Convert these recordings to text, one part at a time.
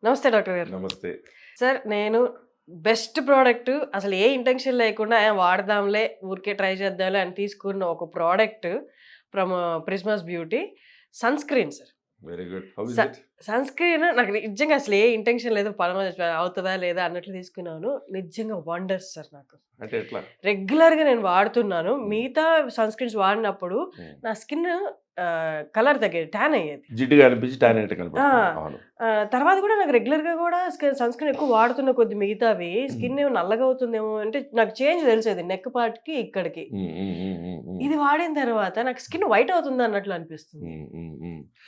నమస్తే డాక్టర్ గారు. నమస్తే. సార్ నేను బెస్ట్ ప్రోడక్ట్ అసలు ఏ ఇంటెన్షన్ లేకుండా వాడదాంలే ఊరికే ట్రై చేద్దాంలే అని తీసుకున్న ఒక product from Prismas beauty sunscreen sir. Very good. How is it? Sunscreen నాకు నిజంగా అసలు ఏ ఇంటెన్షన్ లేదు, పలానా అవుతుందా లేదా అన్నట్లు తీసుకున్నాను. నిజంగా వండర్స్ సార్. నాకు అంటే ఎట్లా? రెగ్యులర్గా నేను వాడుతున్నాను. మిగతా సన్ స్క్రీన్స్ వాడినప్పుడు నా స్కిన్ కలర్ తగ్గేది, ట్యాన్ అయ్యేది, జిడ్డుగా అనిపించి టాన్ అయితే కనపడుతుంది. తర్వాత కూడా నాకు రెగ్యులర్గా కూడా సన్ స్క్రీన్ ఎక్కువ వాడుతున్న కొద్ది మిగతావి స్కిన్ ఏమో నల్లగా అవుతుందేమో అంటే నాకు చేంజ్ తెలిసేది నెక్ పార్ట్కి ఇక్కడికి. ఇది వాడిన తర్వాత నాకు స్కిన్ వైట్ అవుతుంది అన్నట్లు అనిపిస్తుంది.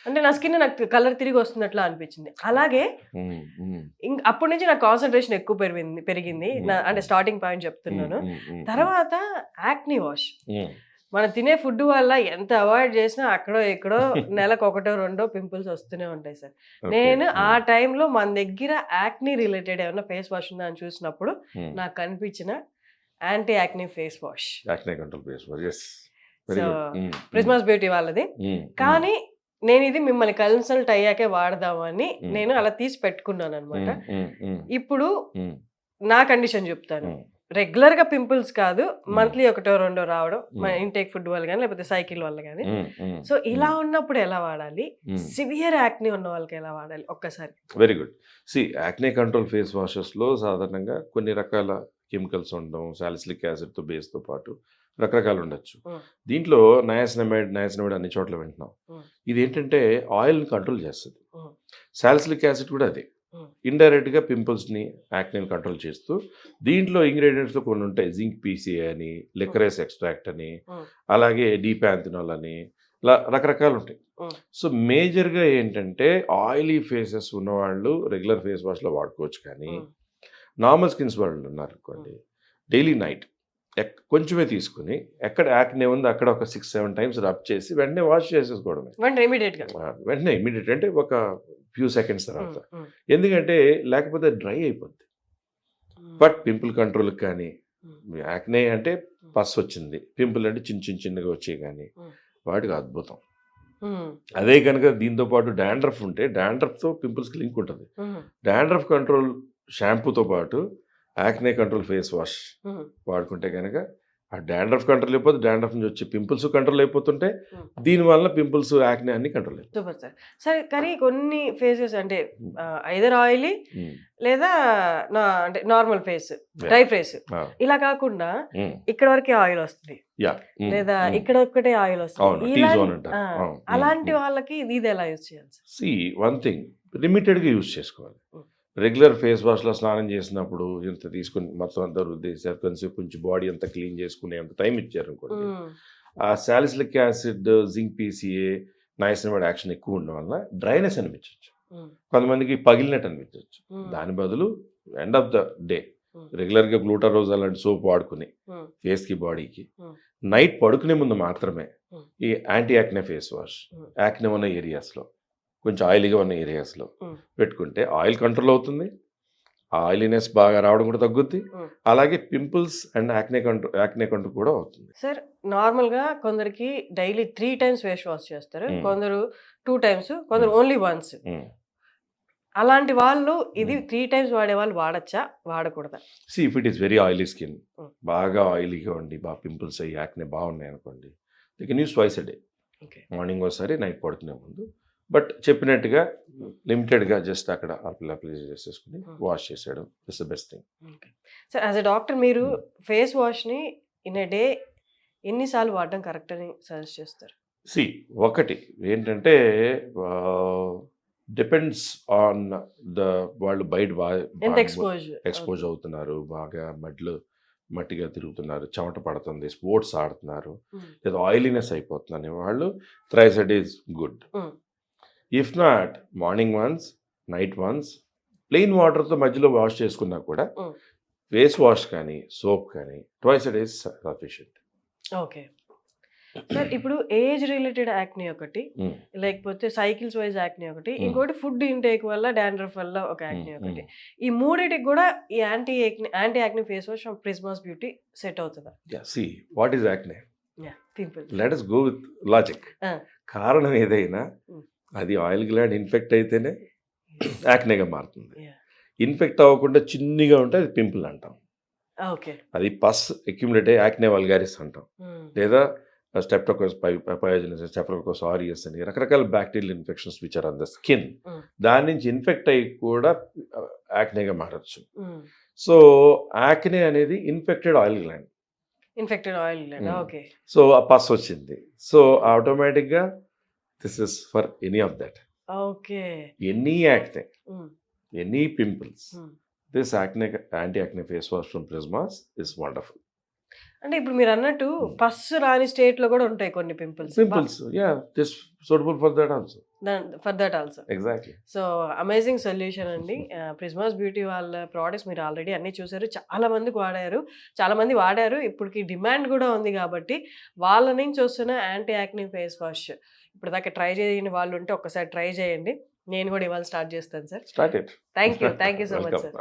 అంటే నా స్కిన్ నాకు కలర్ తిరిగి వస్తున్నట్లు అనిపించింది. అలాగే అప్పటి నుంచి నాకు కాన్సన్ట్రేషన్ ఎక్కువ పెరిగింది. అంటే స్టార్టింగ్ పాయింట్ చెప్తున్నాను. తర్వాత యాక్నీ వాష్, మనం తినే ఫుడ్ వల్ల ఎంత అవాయిడ్ చేసినా అక్కడో ఎక్కడో నెలకు ఒకటో రెండో పింపుల్స్ వస్తూనే ఉంటాయి సార్. నేను ఆ టైంలో మన దగ్గర యాక్నీ రిలేటెడ్ ఏమన్నా ఫేస్ వాష్ ఉందా అని చూసినప్పుడు నాకు కనిపించిన anti acne face wash, Prismas beauty వాళ్ళది. కానీ నేను ఇది మిమ్మల్ని కన్సల్ట్ అయ్యాకే వాడదామని నేను అలా తీసి పెట్టుకున్నాను అనమాట. ఇప్పుడు నా కండిషన్ చెప్తాను. రెగ్యులర్ గా పింపుల్స్ కాదు, మంత్లీ ఒకటో రెండో రావడం, ఇంటేక్ ఫుడ్ వల్ల కానీ లేకపోతే సైకిల్ వల్ల కానీ. సో ఇలా ఉన్నప్పుడు ఎలా వాడాలి, సివియర్ యాక్నీ ఉన్న వాళ్ళకి ఎలా వాడాలి ఒక్కసారి. Very good. See acne control face washes లో సాధారణంగా కొన్ని రకాల కెమికల్స్ ఉండడం, సాలిసిలిక్ యాసిడ్ తో బేస్ తో పాటు రకరకాలు ఉండొచ్చు. దీంట్లో నయాసినమైడ్ అన్ని చోట్ల వింటున్నాం. ఇది ఏంటంటే ఆయిల్ కంట్రోల్ చేస్తుంది. సాలిసిలిక్ యాసిడ్ కూడా అదే ఇండైరెక్ట్గా పింపుల్స్ని, యాక్నీని కంట్రోల్ చేస్తూ దీంట్లో ఇంగ్రీడియంట్స్లో కొన్ని ఉంటాయి. జింక్ పీసీఏ అని, లికరేస్ ఎక్స్ట్రాక్ట్ అని, అలాగే డీపాంథినాల్ అని, ఇలా రకరకాలు ఉంటాయి. సో మేజర్గా ఏంటంటే ఆయిలీ ఫేసెస్ ఉన్నవాళ్ళు రెగ్యులర్ ఫేస్ వాష్లో వాడుకోవచ్చు. కానీ నార్మల్ స్కిన్స్ వాళ్ళు ఉన్నారు అనుకోండి, డైలీ నైట్ కొంచెమే తీసుకుని ఎక్కడ యాక్నే ఉందో అక్కడ ఒక 6-7 టైమ్స్ రబ్ చేసి వెంటనే వాష్ చేసేసుకోవడమే. వెంటనే ఇమీడియట్ అంటే ఒక ఫ్యూ సెకండ్స్ తర్వాత. ఎందుకంటే లేకపోతే డ్రై అయిపోద్ది. బట్ పింపుల్ కంట్రోల్కి కానీ, యాక్నే అంటే పస్ వచ్చింది, పింపుల్ అంటే చిన్నగా వచ్చాయి, కానీ వాటికి అద్భుతం. అదే కనుక దీంతో పాటు డాండ్రఫ్ ఉంటే డాండ్రఫ్తో పింపుల్స్కి లింక్ ఉంటుంది. డాండ్రఫ్ కంట్రోల్ షాంపూతో పాటు యాక్నే కంట్రోల్ ఫేస్ వాష్ వాడుకుంటే కనుక ఆ డాండ్రఫ్ కంట్రోల్ అయిపోతే, డాండ్రఫ్ నుంచి వచ్చే పింపుల్స్ కంట్రోల్ అయిపోతుంటే దీనివల్ల పింపుల్స్, యాక్నే అన్ని కంట్రోల్ అయిపోతుంది. Super sir. సరే, కానీ కొన్ని ఫేసెస్ అంటే ఐదర్ ఆయిలీ లేదా అంటే నార్మల్ ఫేస్, డ్రై ఫేస్, ఇలా కాకుండా ఇక్కడ వరకే ఆయిల్ వస్తుంది లేదా ఇక్కడ ఒక్కటే ఆయిల్ వస్తుంది, అలాంటి వాళ్ళకి ఇది ఎలా యూజ్ చేయాలి? సి వన్ థింగ్, లిమిటెడ్గా యూజ్ చేసుకోవాలి. రెగ్యులర్ ఫేస్ వాష్లో స్నానం చేసినప్పుడు ఇంత తీసుకుని మొత్తం అంతా రుద్దేశారు, కొంచెం బాడీ అంతా క్లీన్ చేసుకునే అంత టైం ఇచ్చారు అనుకోండి, ఆ salicylic acid, zinc PCA, niacinamide action ఎక్కువ ఉండడం వల్ల డ్రైనెస్ అనిపించవచ్చు, కొంతమందికి పగిలినట్టు అనిపించవచ్చు. దాని బదులు ఎండ్ ఆఫ్ ద డే రెగ్యులర్గా గ్లూటారోజ్ అలాంటి సోప్ వాడుకుని ఫేస్కి, బాడీకి నైట్ పడుకునే ముందు మాత్రమే ఈ anti acne face wash acne ఉన్న ఏరియాస్లో, కొంచెం ఆయిలీగా ఉన్న ఏరియాస్లో పెట్టుకుంటే ఆయిల్ కంట్రోల్ అవుతుంది, ఆయిలీనెస్ బాగా రావడం కూడా తగ్గుద్ది, అలాగే పింపుల్స్ అండ్ యాక్నే కంట్రోల్ కూడా అవుతుంది. సార్, నార్మల్గా కొందరికి డైలీ 3 టైమ్స్ ఫేస్ వాష్ చేస్తారు, కొందరు 2 టైమ్స్, కొందరు ఓన్లీ వన్స్. అలాంటి వాళ్ళు ఇది 3 టైమ్స్ వాడే వాళ్ళు వాడచ్చా, వాడకూడదా? See if it is very oily skin, బాగా ఆయిలీగా ఉండి బాగా పింపుల్స్ అయ్యి యాక్నే బాగున్నాయి అనుకోండి, they can use twice a day. Morning ఒకసారి, నైట్ పడుకునే ముందు. బట్ చెప్పినట్టుగా లిమిటెడ్గా జస్ట్ అక్కడ అప్లై చేసేసుకుని వాష్ చేసేయడం is the best thing. Sir, as a doctor మీరు ఫేస్ వాష్ని ఇన్ ఎ డే ఎన్నిసార్లు వాడడం కరెక్ట్ అని సజెస్ట్ చేస్తారు? సి ఒకటి ఏంటంటే డిపెండ్స్ ఆన్ ద వాళ్ళు బయట ఎక్స్పోజ్ అవుతున్నారు, బాగా మట్టిగా తిరుగుతున్నారు, చెమట పడుతుంది, స్పోర్ట్స్ ఆడుతున్నారు, లేదా ఆయిలీనెస్ అయిపోతుందని వాళ్ళు thrice a day is good. If not, morning once, night once, plain వాటర్తో మధ్యలో వాష్ చేసుకున్నా కూడా ఫేస్ వాష్ కానీ సోప్ కానీ twice a day is sufficient. Okay sir, ఇప్పుడు ఏజ్ రిలేటెడ్ యాక్నీ ఒకటి, లేకపోతే సైకిల్స్ వైజ్ యాక్నీ ఒకటి, ఇంకోటి ఫుడ్ ఇంటేక్ వల్ల, డాండ్రఫ్ వల్ల ఒక యాక్నీ ఒకటి. ఈ మూడింటికి కూడా ఈ anti acne face wash Prismas beauty set అవుతుందా? See what is acne? Pimples. Let us go with logic. కారణం ఏదైనా అది ఆయిల్ గ్లాండ్ ఇన్ఫెక్ట్ అయితేనే యాక్నేగా మారుతుంది. ఇన్ఫెక్ట్ అవ్వకుండా చిన్నగా ఉంటే అది పింపుల్ అంటాం. ఓకే. అది పస్ అక్యుములేట్ అయ్యి యాక్నే వల్గారిస్ అంటాం. లేదా స్టెప్టోకోకస్ పయోజనస్, స్టెప్టోకోకస్ ఆరియస్ అని రకరకాల bacterial infections which are on the skin. దాని నుంచి ఇన్ఫెక్ట్ అయ్యి కూడా యాక్నేగా మారచ్చు. సో యాక్నే అనేది infected oil gland. Infected oil gland. Okay. So ఆ పస్ వచ్చింది. సో ఆటోమేటిక్గా this is for any of that. Okay. Any acne, any pimples, this acne anti acne face wash from Prismas is wonderful. అంటే ఇప్పుడు మీరు అన్నట్టు పస్ రాని state లో కూడా ఉంటాయి కొన్ని pimples. Just suitable for that also. For that also. Exactly. So amazing solution అండి. ప్రిజ్మాస్ బ్యూటీ వాళ్ళ ప్రోడక్ట్స్ మీరు ఆల్రెడీ అన్ని చూసారు, చాలా మందికి వాడారు, చాలా మంది వాడారు. ఇప్పటికి డిమాండ్ కూడా ఉంది కాబట్టి వాళ్ళ నుంచి వస్తున్న యాంటీ యాక్నే ఫేస్ వాష్ ఇప్పుడు దాకా ట్రై చేయని వాళ్ళు ఉంటే ఒక్కసారి ట్రై చేయండి. నేను కూడా ఇవాళ స్టార్ట్ చేస్తాను sir. Start it. Thank you so much sir.